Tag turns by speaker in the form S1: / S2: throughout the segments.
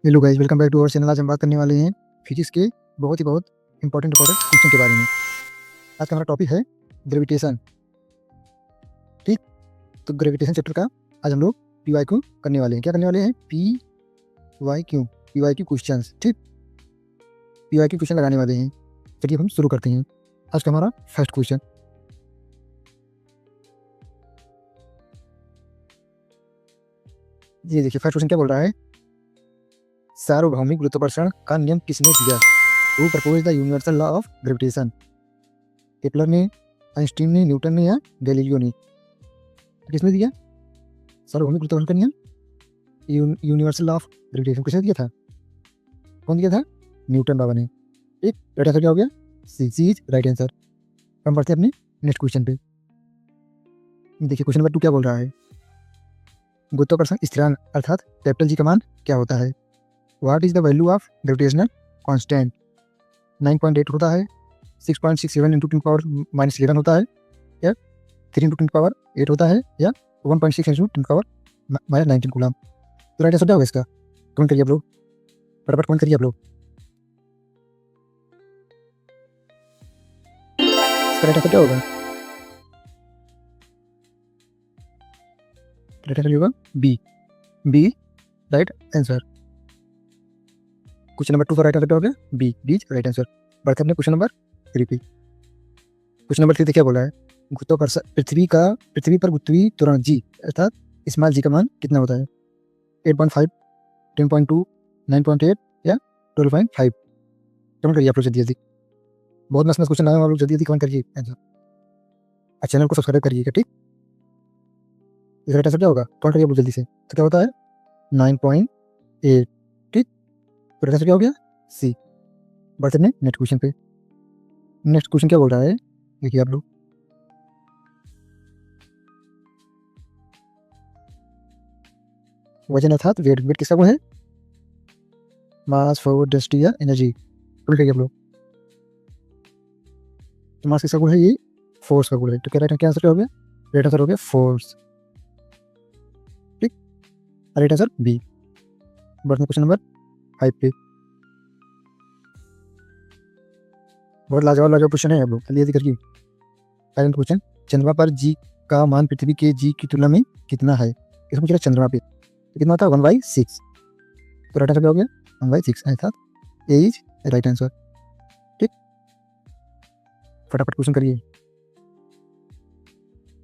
S1: Hello guys, welcome back to our channel. आज हम बात करने वाले हैं फिजिक्स के बहुत इंपॉर्टेंट क्वेश्चन के बारे में। आज का हमारा टॉपिक है ग्रेविटेशन। ठीक, तो ग्रेविटेशन चैप्टर का आज हम लोग PYQ करने वाले हैं। क्या करने वाले हैं? PYQ question. ठीक, PYQ क्वेश्चन लगाने वाले हैं। चलिए हम शुरू करते हैं। आज का हमारा फर्स्ट क्वेश्चन, ये देखिए। फर्स्ट क्वेश्चन क्या बोल रहा है? सार्वभौमिक गुरुत्वाकर्षण का नियम किसने दिया? Who propose the universal law of gravitation? Kepler ने, आइंस्टीन ने, न्यूटन ने या गैलीलियो ने? तो किसने दिया सार्वभौमिक गुरुत्वाकर्षण का नियम? यूनिवर्सल लॉ ऑफ ग्रेविटेशन किसने दिया था? कौन दिया था? न्यूटन बाबा ने। ठीक, राइट आंसर क्या हो गया? सी इज राइट आंसर। हम बढ़ते हैं अपने नेक्स्ट क्वेश्चन पे। देखिए क्वेश्चन नंबर 2 क्या बोल रहा है? गुरुत्वाकर्षण स्थिरांक अर्थात कैपिटल जी का मान क्या होता है? What is the value of gravitational constant? 9.8 होता है, 6.67 इंटू 10⁻11 होता है, या 3 इंटू 10⁻8 होता है, या 1.6 इंटू 10⁻19 कूलम? तो राइट आंसर क्या होगा इसका? कमेंट करिए आप लोग, फटाफट कमेंट करिए आप लोग। इसका राइट आंसर क्या होगा? राइट आंसर होगा B right answer. Question number 2 का राइट आंसर क्या हो गया? B is right answer. बढ़ते अपने क्वेश्चन नंबर 3 पे। क्वेश्चन नंबर 3 क्या बोला है? गुरुत्वाकर्षण पृथ्वी पर गुरुत्वीय त्वरण जी अर्थात स्मॉल जी का मान कितना होता है? 8.5, 10.2, 9.8 या 12.5? कमेंट करिए आप लोग जल्दी जल्दी। बहुत मस्त क्वेश्चन आए, आप लोग जल्दी जल्दी कमेंट करिए आंसर। चैनल को सब्सक्राइब करिएगा। ठीक, इसका राइट आंसर क्या होगा? कमेंट करिए आप लोग जल्दी से। तो क्या होता है? 9.8। ठीक, तो राइट आंसर क्या हो गया? सी। बढ़ते हैं नेक्स्ट क्वेश्चन पे। नेक्स्ट क्वेश्चन क्या बोल रहा है? देखिए आप लोग, वजन अर्थात वेट। वेट किसका गुण है? मास, फोर्स, डेंसिटी या एनर्जी? कमेंट करिए आप लोग। तो मास किसका गुण है? ये फोर्स का गुण है। तो क्या राइट आंसर क्या हो गया? राइट आंसर हो गया फोर्स। ठीक, राइट आंसर बी। बढ़ते क्वेश्चन नंबर 5 पे। बहुत लाजवाब क्वेश्चन है आप लोग, जल्दी जल्दी करिए। पहला क्वेश्चन, चंद्रमा पर जी का मान पृथ्वी के जी की तुलना में कितना है? इसमें पूछा चंद्रमा पे तो कितना होता है? 1/6। तो राइट आंसर क्या हो गया? 1/6 अर्थात ए इज राइट आंसर। ठीक, फटाफट क्वेश्चन करिए।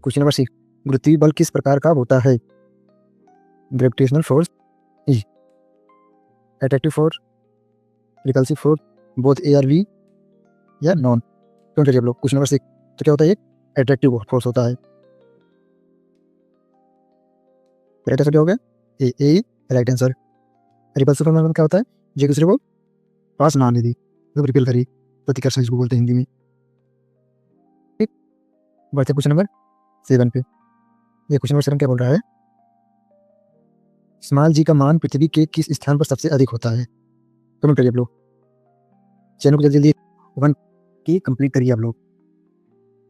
S1: क्वेश्चन नंबर 6, गुरुत्वीय बल किस प्रकार का होता है? Gravitational force, E, attractive force, repulsive force, both A or B, या नॉन? क्यों करिए आप लोग। क्वेश्चन नंबर 6 तो क्या होता है? एक अट्रैक्टिव फोर्स होता है। राइट आंसर क्या हो गया? ए राइट आंसर। रिपल्सिव फोर्स मतलब क्या होता है? जो दूसरे को पास ना आने दी, मतलब रिपेल करी, प्रतिकर्षण जिसको बोलते हैं हिंदी में। ठीक, बढ़ते क्वेश्चन नंबर 7 पे। ये क्वेश्चन नंबर 7 क्या बोल रहा है? स्मॉल जी का मान पृथ्वी के किस स्थान पर सबसे अधिक होता है? कमेंट करिए आप लोग। चैनल को जल्दी जल्दी 1 की कंप्लीट करिए आप लोग,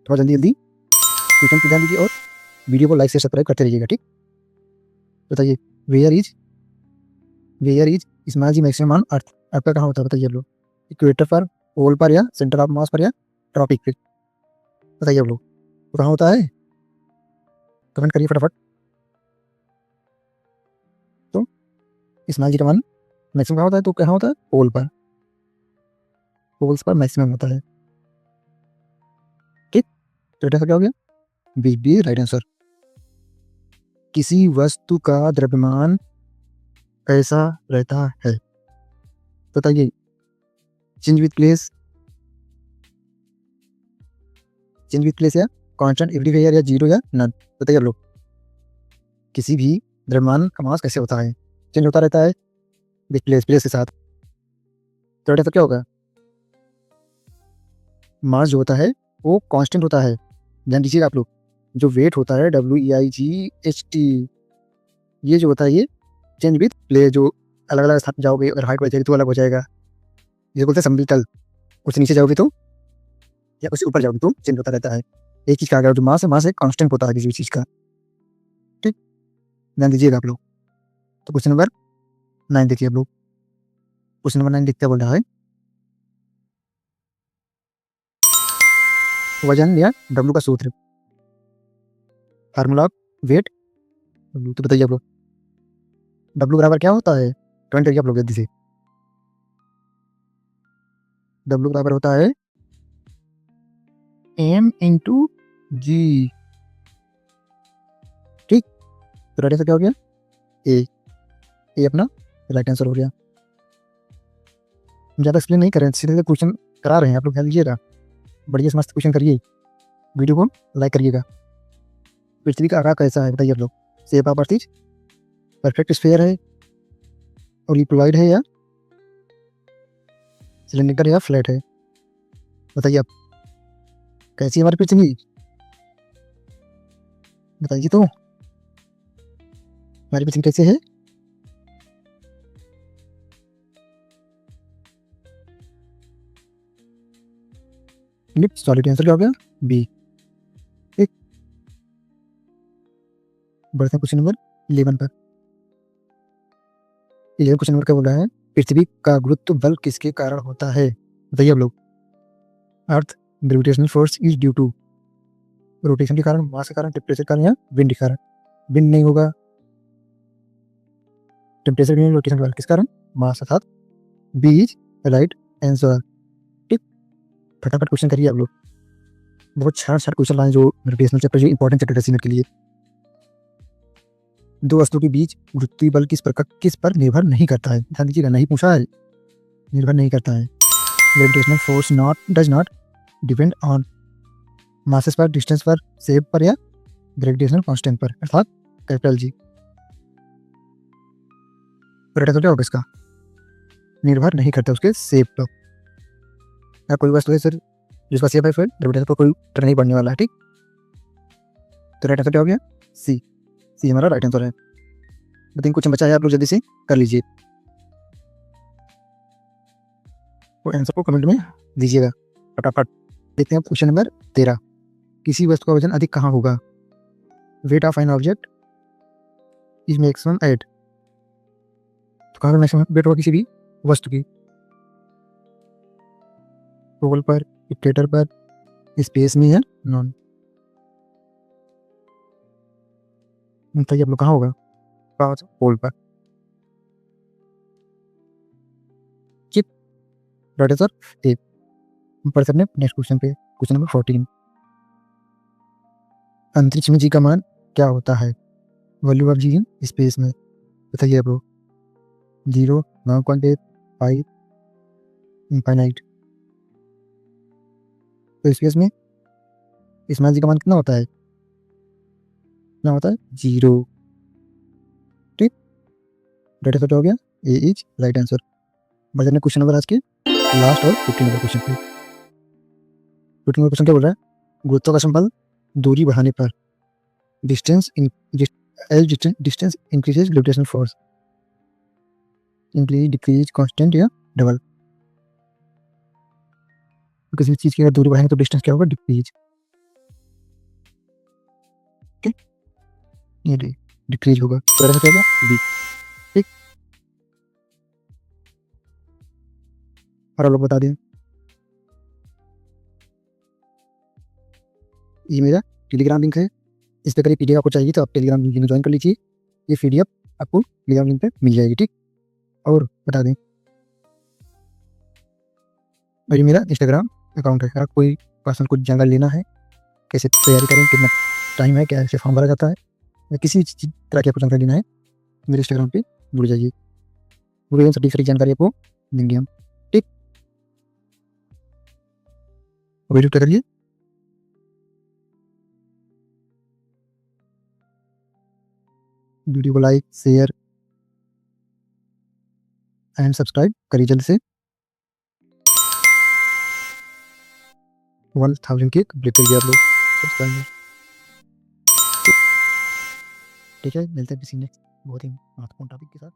S1: थोड़ा जल्दी जल्दी क्वेश्चन पे ध्यान दीजिए और वीडियो को लाइक से सब्सक्राइब करते रहिएगा। ठीक, बताइए where is small g maximum on earth? आपका कहाँ होता है बताइए आप लोग। इक्वेटर पर, पोल पर, या सेंटर ऑफ मास पर, या ट्रॉपिक पे? बताइए आप लोग, तो कहाँ होता है? कमेंट करिए फटाफट। तो स्मॉल जी का मान मैक्सिमम कहाँ होता है? तो कहाँ होता है? पोल पर, पोल्स पर मैक्सिमम होता है। ठीक, तो क्या हो गया? B right answer. किसी वस्तु का द्रव्यमान कैसा रहता है? बताइए। चेंज विथ प्लेस या कांस्टेंट एवरीवेयर, या जीरो, या नन? बताइए आप लोग। किसी भी द्रव्यमान का मास कैसे होता है? चेंज होता रहता है विथ प्लेस के साथ। तो ऐसा क्या होगा? मास जो होता है वो कांस्टेंट होता है। ध्यान दीजिएगा आप लोग। जो वेट होता है WEIGHT, ये जो होता है ये चेंज विथ प्लेस। जो अलग अलग स्थान जाओगे, अगर हाइट बढ़ जाएगी तो अलग हो जाएगा, ये बोलते हैं समतल। कुछ नीचे जाओगे तो, या उससे ऊपर जाओगे तो चेंज होता रहता है। एक चीज का अगर जो मास है, मास एक कांस्टेंट होता है किसी भी चीज का। ठीक, ध्यान दीजिएगा आप लोग। तो क्वेश्चन नंबर 9 देखिए आप लोग। क्वेश्चन नंबर 9 लिखते बोल रहा है वजन या डब्ल्यू का सूत्र, फार्मूला ऑफ वेट डब्ल्यू। तो बताइए आप लोग, डब्ल्यू बराबर क्या होता है? कमेंट करिए आप लोग जल्दी से। डब्ल्यू बराबर होता है एम इंटू जी। ठीक, तो राइट आंसर क्या हो गया? ए अपना राइट आंसर हो गया। हम ज़्यादा एक्सप्लेन नहीं कर रहे हैं, सीधे क्वेश्चन करा रहे हैं, आप लोग ध्यान दीजिएगा। बढ़िया से मस्त क्वेश्चन करिए, वीडियो को लाइक करिएगा। पृथ्वी का आकार कैसा है बताइए आप लोग? Shape of earth is perfect sphere है, और ये प्रोवाइड है या सिलेंडर या फ्लैट है? बताइए आप, कैसी है हमारी पृथ्वी? बताइए तो, हमारी पृथ्वी कैसे है? सॉलिड आंसर क्या हो गया? बी। ठीक, बढ़ते हैं क्वेश्चन नंबर 11 पर। 11 क्वेश्चन नंबर क्या बोल रहा है? पृथ्वी का गुरुत्व बल किसके कारण होता है? बताइए आप लोग। Earth gravitational force is due to, rotation के कारण, मास के कारण, टेम्परेचर के कारण या विंड के कारण? विंड नहीं होगा, टेम्परेचर भी नहीं, रोटेशन के कारण, किस कारण? मास, अर्थात बी इज राइट आंसर। ठीक, फटाफट क्वेश्चन करिए आप लोग, बहुत शार्ट क्वेश्चन लाए जो ग्रेविटेशनल चैप्टर, जो इंपॉर्टेंट चैप्टर है सीनियर के लिए। दो वस्तुओं के बीच गुरुत्वीय बल किस पर निर्भर नहीं करता है? ध्यान दीजिएगा, नहीं पूछा है, निर्भर नहीं करता है। Gravitational force does not depend on masses पर, डिस्टेंस पर, शेप पर या ग्रेविटेशनल कांस्टेंट पर, अर्थात कैपिटल जी। राइट आंसर क्या होगा इसका? निर्भर नहीं करता उसके शेप पर। या कोई वस्तु है सर जिसका शेप है, फिर ग्रेविटेशन पर कोई असर नहीं पड़ने वाला है। ठीक, तो राइट आंसर क्या हो गया? सी। सी हमारा राइट आंसर है। लेकिन कुछ बचा है, आप लोग जल्दी से कर लीजिए, वो आंसर को कमेंट में दीजिएगा फटाफट। देखते हैं क्वेश्चन नंबर 13। किसी वस्तु का वजन अधिक कहाँ होगा? Weight of an object is maximum at, तो कहाँ पर मैक्सिमम वेट होगा किसी भी वस्तु की? पोल पर, इक्वेटर पर, स्पेस में या नॉन? बताइए आप लोग, कहाँ होगा? पोल पर। ठीक, राइट आंसर ए। पढ़ते अपने नेक्स्ट क्वेश्चन पे, क्वेश्चन नंबर 14। अंतरिक्ष में जी का मान क्या होता है? Value of G in space में, बताइए आप लोग। 0, 9.8, 5, इनफाइनाइट। तो स्पेस में स्मॉल जी का मान कितना होता है? कितना होता है? 0। ठीक, राइट आंसर हो गया? ए इज राइट आंसर। बढ़ते हैं क्वेश्चन नंबर आज के लास्ट और 15 नंबर क्वेश्चन पे। 15 नंबर क्वेश्चन क्या बोल रहा है? गुरुत्वाकर्षण बल दूरी बढ़ाने पर distance increases gravitational force, increase, decrease, constant या डबल? किसी भी चीज की अगर दूरी बढ़ाएंगे तो डिस्टेंस क्या होगा? डिक्रीज। ठीक, ये डिक्रीज होगा, तो क्या होगा? बी। ठीक, और आप लोग बता दें, ये मेरा टेलीग्राम लिंक है, इस पर करीब पीडीएफ आपको चाहिए तो आप टेलीग्राम लिंक में ज्वाइन कर लीजिए, ये पीडीएफ आपको टेलीग्राम लिंक पे मिल जाएगी। ठीक, और बता दें, और ये मेरा इंस्टाग्राम अकाउंट है। अगर कोई पर्सनल कुछ जानकारी लेना है, कैसे तैयारी करें, कितना टाइम है, कैसे फॉर्म भरा जाता है, या किसी भी तरह की आपको जानकारी लेना है, मेरे इंस्टाग्राम पे जुड़ जाइए, पूरी सटीक जानकारी आपको देंगे हम। ठीक, वीडियो क्या करिए, वीडियो को लाइक, शेयर एंड सब्सक्राइब करिए जल्द से। 1000 के कंप्लीट करिए आप लोग सब्सक्राइब। ठीक है, मिलते हैं किसी नेक्स्ट बहुत ही महत्वपूर्ण टॉपिक के साथ।